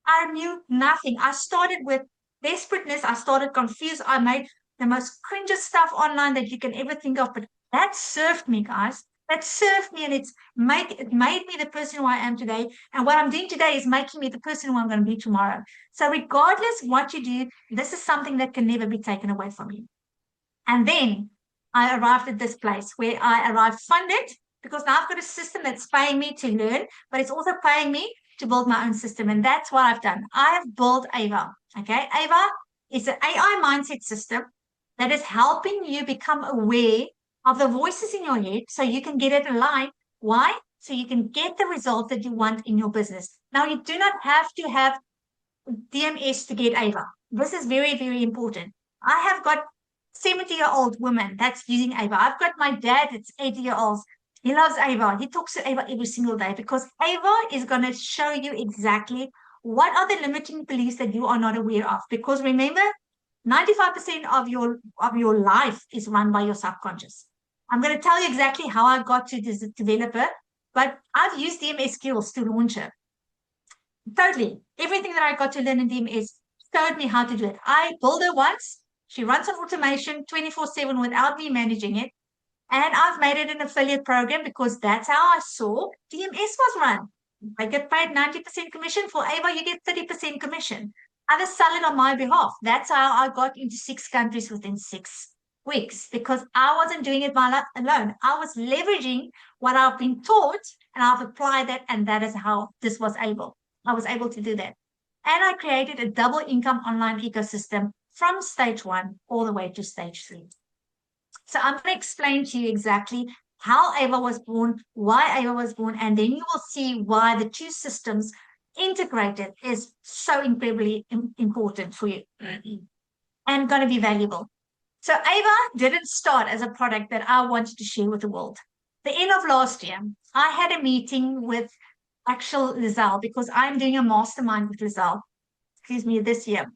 A: I knew nothing. I started with desperateness. I started confused. I made the most cringy stuff online that you can ever think of. But that served me, guys. That served me, and it made me the person who I am today. And what I'm doing today is making me the person who I'm going to be tomorrow. So regardless what you do, this is something that can never be taken away from you. And then I arrived at this place where I arrived funded, because now I've got a system that's paying me to learn, but it's also paying me to build my own system. And that's what I've done. I have built Ava. Okay. Ava is an AI mindset system that is helping you become aware of the voices in your head so you can get it aligned. Why? So you can get the result that you want in your business. Now, you do not have to have DMS to get Ava. This is very, very important. I have got 70-year-old woman that's using Ava. I've got my dad that's 80-year-old. He loves Ava. He talks to Ava every single day because Ava is going to show you exactly what are the limiting beliefs that you are not aware of. Because remember, 95% of your life is run by your subconscious. I'm going to tell you exactly how I got to this developer, but I've used DMS skills to launch her. Totally. Everything that I got to learn in DMS showed me how to do it. I built her once. She runs on automation 24/7 without me managing it. And I've made it an affiliate program because that's how I saw DMS was run. I get paid 90% commission. For Ava, you get 30% commission. Others sell it on my behalf. That's how I got into 6 countries within 6 weeks, because I wasn't doing it alone. I was leveraging what I've been taught and I've applied that, and that is how I was able to do that. And I created a double income online ecosystem from stage 1 all the way to stage 3. So I'm going to explain to you exactly how Ava was born, why Ava was born, and then you will see why the 2 systems integrated is so incredibly important for you and going to be valuable. So Ava didn't start as a product that I wanted to share with the world. The end of last year, I had a meeting with actual Lizelle, because I'm doing a mastermind with Lizelle, this year.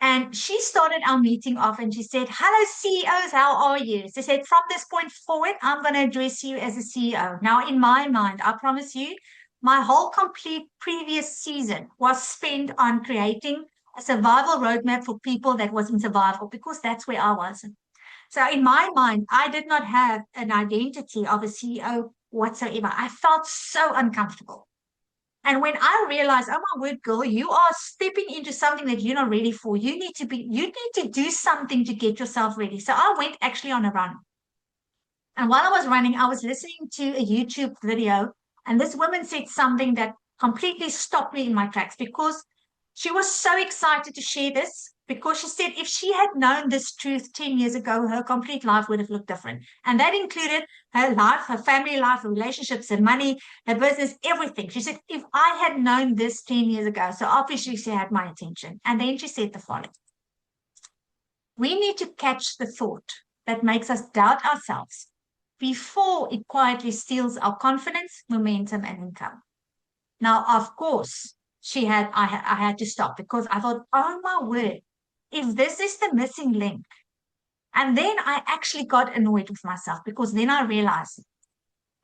A: And she started our meeting off and she said, "Hello, CEOs, how are you?" She said, "From this point forward, I'm going to address you as a CEO." Now, in my mind, I promise you, my whole complete previous season was spent on creating a survival roadmap for people that was in survival, because that's where I was. So in my mind, I did not have an identity of a CEO whatsoever. I felt so uncomfortable. And when I realized, oh my word, girl, you are stepping into something that you're not ready for. You need to do something to get yourself ready. So I went actually on a run. And while I was running, I was listening to a YouTube video, and this woman said something that completely stopped me in my tracks, because she was so excited to share this, because she said if she had known this truth 10 years ago, her complete life would have looked different. And that included her life, her family life, her relationships, her money, her business, everything. She said, if I had known this 10 years ago, so obviously she had my attention. And then she said the following: we need to catch the thought that makes us doubt ourselves before it quietly steals our confidence, momentum, and income. Now, of course, I had to stop, because I thought, oh my word, if this is the missing link. And then I actually got annoyed with myself, because then I realized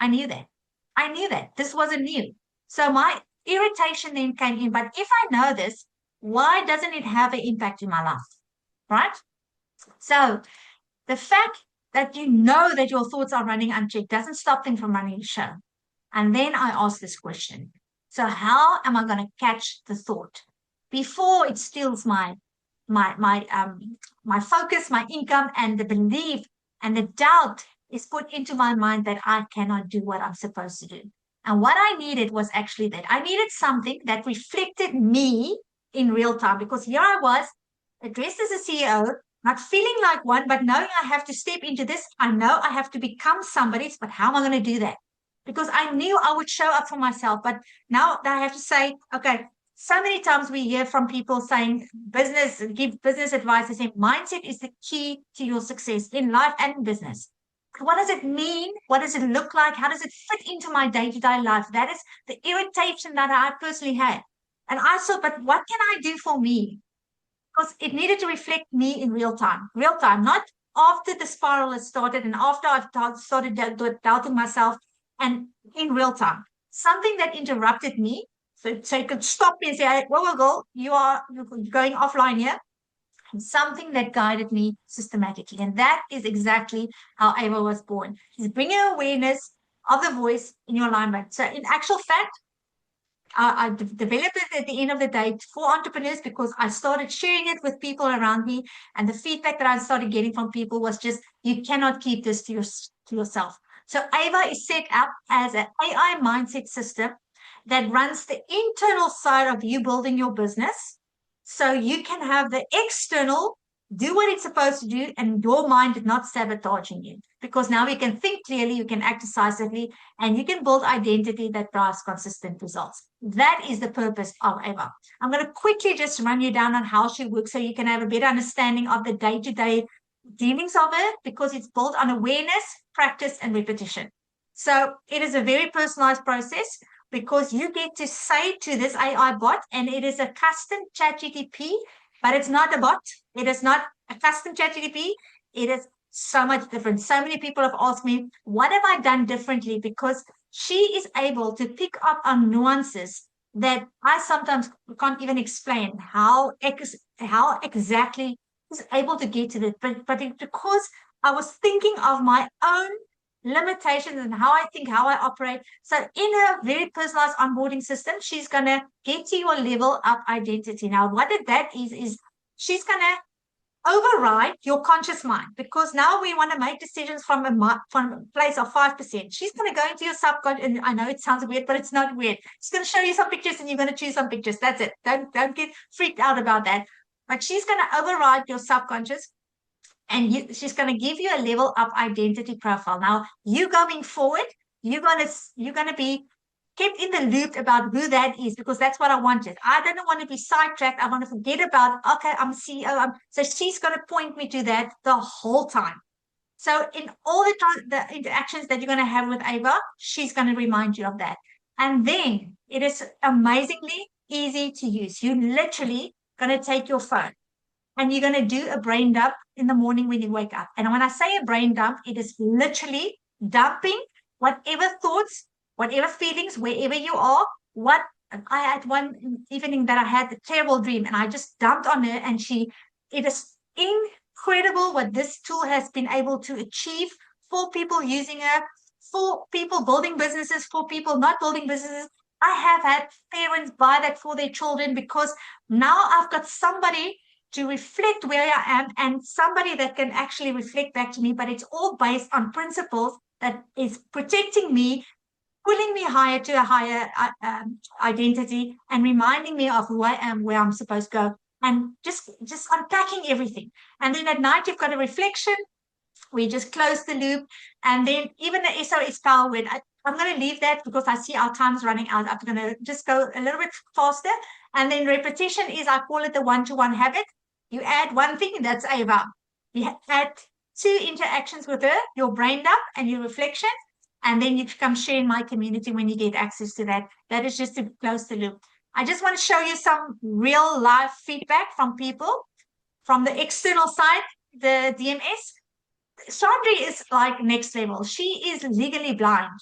A: I knew that this wasn't new. So my irritation then came in, but if I know this, why doesn't it have an impact in my life? Right? So the fact that you know that your thoughts are running unchecked doesn't stop them from running the show. And then I asked this question: so how am I going to catch the thought before it steals my focus, my income, and the belief and the doubt is put into my mind that I cannot do what I'm supposed to do? And what I needed was actually that. I needed something that reflected me in real time, because here I was, dressed as a CEO, not feeling like one, but knowing I have to step into this. I know I have to become somebody, but how am I going to do that? Because I knew I would show up for myself. But now I have to say, okay, so many times we hear from people saying give business advice. They say mindset is the key to your success in life and in business. What does it mean? What does it look like? How does it fit into my day-to-day life? That is the irritation that I personally had. And I thought, but what can I do for me? Because it needed to reflect me in real time, not after the spiral has started and after I've started doubting myself, and in real time. Something that interrupted me. So you could stop me and say, hey, whoa, girl, you're going offline here. And something that guided me systematically. And that is exactly how Ava was born. Is bringing awareness of the voice in your alignment. So in actual fact, I developed it at the end of the day for entrepreneurs because I started sharing it with people around me. And the feedback that I started getting from people was just, you cannot keep this to yourself. So Ava is set up as an AI mindset system that runs the internal side of you building your business. So you can have the external do what it's supposed to do and your mind is not sabotaging you. Because now you can think clearly, you can act decisively, and you can build identity that drives consistent results. That is the purpose of Ava. I'm going to quickly just run you down on how she works so you can have a better understanding of the day-to-day dealings of it, because it's built on awareness, practice, and repetition. So it is a very personalized process because you get to say to this AI bot, and it is a custom ChatGPT, but it's not a bot. It is not a custom ChatGPT. It is so much different. So many people have asked me, what have I done differently? Because she is able to pick up on nuances that I sometimes can't even explain how exactly is able to get to it. But because I was thinking of my own limitations and how I think, how I operate. So in her very personalized onboarding system, she's going to get to your level of identity. Now, what that is she's going to override your conscious mind, because now we want to make decisions from a place of 5%. She's going to go into your subconscious, and I know it sounds weird, but it's not weird. She's going to show you some pictures and you're going to choose some pictures. That's it. Don't get freaked out about that. But she's going to override your subconscious, and she's going to give you a level of identity profile. Now, you going forward, you're going to be kept in the loop about who that is, because that's what I wanted. I didn't want to be sidetracked. I want to forget about, okay, I'm CEO. So she's going to point me to that the whole time. So in all the interactions that you're going to have with Ava, she's going to remind you of that. And then it is amazingly easy to use. You literally going to take your phone and you're going to do a brain dump in the morning when you wake up. And when I say a brain dump, it is literally dumping whatever thoughts, whatever feelings, wherever you are. What I had one evening that I had a terrible dream, and I just dumped on her, and it is incredible what this tool has been able to achieve for people using her, for people building businesses, for people not building businesses. I have had parents buy that for their children, because now I've got somebody to reflect where I am and somebody that can actually reflect back to me, but it's all based on principles that is protecting me, pulling me higher to a higher identity, and reminding me of who I am, where I'm supposed to go, and just unpacking everything. And then at night, you've got a reflection. We just close the loop. And then even the SOS power word, I'm going to leave that because I see our time's running out. I'm going to just go a little bit faster. And then repetition is, I call it the one-to-one habit. You add one thing, that's Ava. You add 2 interactions with her, your brain dump and your reflection, and then you come share in my community when you get access to that. That is just to close the loop. I just want to show you some real life feedback from people from the external side, the DMS. Chandri is like next level. She is legally blind.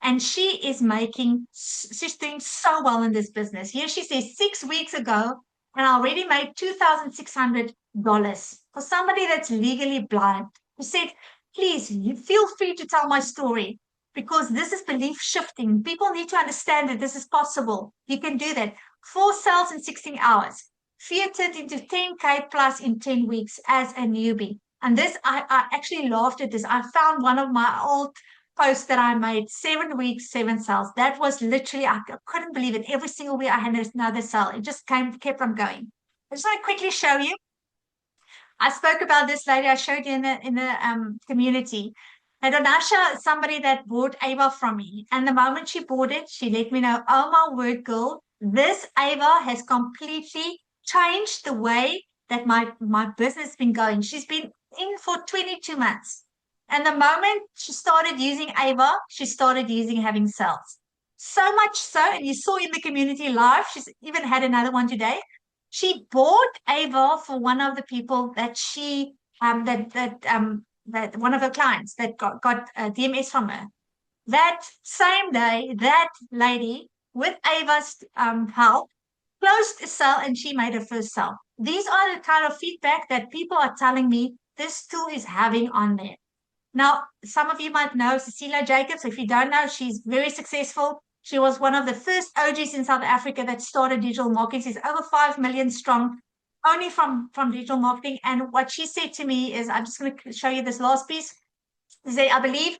A: And she's doing so well in this business. Here she says 6 weeks ago, and I already made $2,600 for somebody that's legally blind, who said, please, you feel free to tell my story, because this is belief shifting. People need to understand that this is possible. You can do that. 4 sales in 16 hours. Fear turned into 10K plus in 10 weeks as a newbie. And this, I actually laughed at this. I found one of my old post that I made, 7 weeks, 7 sales. That was literally, I couldn't believe it. Every single week I had another sale. It just kept on going. I just want to quickly show you I spoke about this lady. I showed you in the community. And Donasha is somebody that bought Ava from me. And the moment she bought it, she let me know, oh my word, girl, this Ava has completely changed the way that my business has been going. She's been in for 22 months. And the moment she started using Ava, she started using having sales. So much so, and you saw in the community live, she's even had another one today. She bought Ava for one of the people that she that one of her clients that got DMS from her. That same day, that lady with Ava's help closed a sale and she made her first sale. These are the kind of feedback that people are telling me this tool is having on there. Now, some of you might know Cecilia Jacobs. If you don't know, she's very successful. She was one of the first OGs in South Africa that started digital marketing. She's over 5 million strong, only from digital marketing. And what she said to me is, I'm just going to show you this last piece. Say, I believe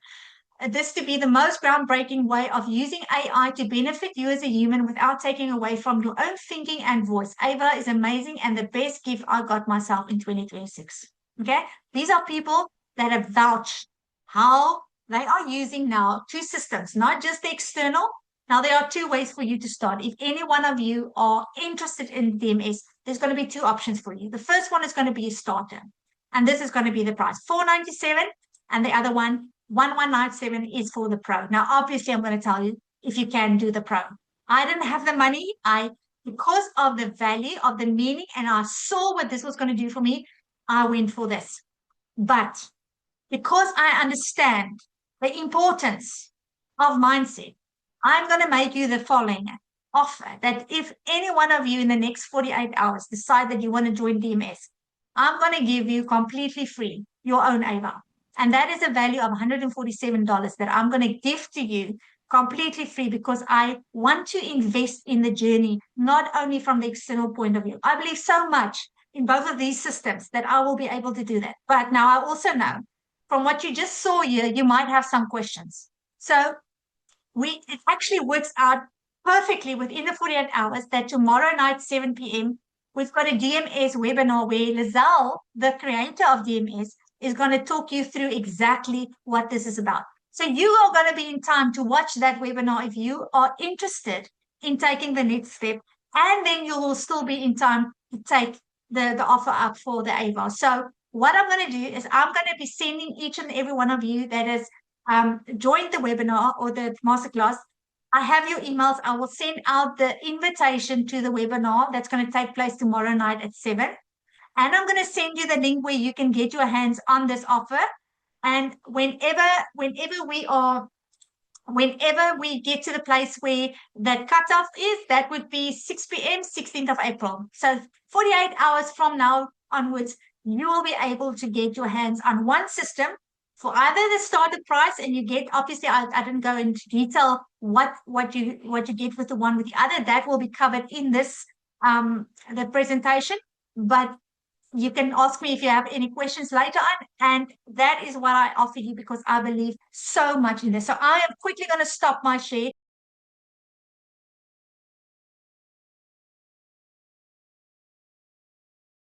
A: this to be the most groundbreaking way of using AI to benefit you as a human without taking away from your own thinking and voice. Ava is amazing and the best gift I got myself in 2026. Okay? These are people that have vouched how they are using now two systems, not just the external. Now, there are two ways for you to start. If any one of you are interested in DMS, there's going to be two options for you. The first one is going to be a starter. And this is going to be the price, $497. And the other one, 1197 is for the pro. Now, obviously, I'm going to tell you if you can do the pro. I didn't have the money. Because of the value of the meaning, and I saw what this was going to do for me, I went for this. But because I understand the importance of mindset, I'm going to make you the following offer that if any one of you in the next 48 hours decide that you want to join DMS, I'm going to give you completely free your own Ava. And that is a value of $147 that I'm going to give to you completely free because I want to invest in the journey, not only from the external point of view. I believe so much in both of these systems that I will be able to do that. But now I also know from what you just saw here, you might have some questions. So it actually works out perfectly within the 48 hours that tomorrow night, 7 p.m., we've got a DMS webinar where Lizelle, the creator of DMS, is going to talk you through exactly what this is about. So you are going to be in time to watch that webinar if you are interested in taking the next step, and then you will still be in time to take the offer up for the AVA. So what I'm going to do is I'm going to be sending each and every one of you that has joined the webinar or the masterclass. I have your emails. I will send out the invitation to the webinar that's going to take place tomorrow night at 7. And I'm going to send you the link where you can get your hands on this offer. And whenever we get to the place where that cutoff is, that would be 6 p.m., 16th of April. So 48 hours from now onwards, you will be able to get your hands on one system for either the starter price, and you get, obviously, I didn't go into detail what you get with the one with the other. That will be covered in this the presentation. But you can ask me if you have any questions later on. And that is what I offer you because I believe so much in this. So I am quickly going to stop my share.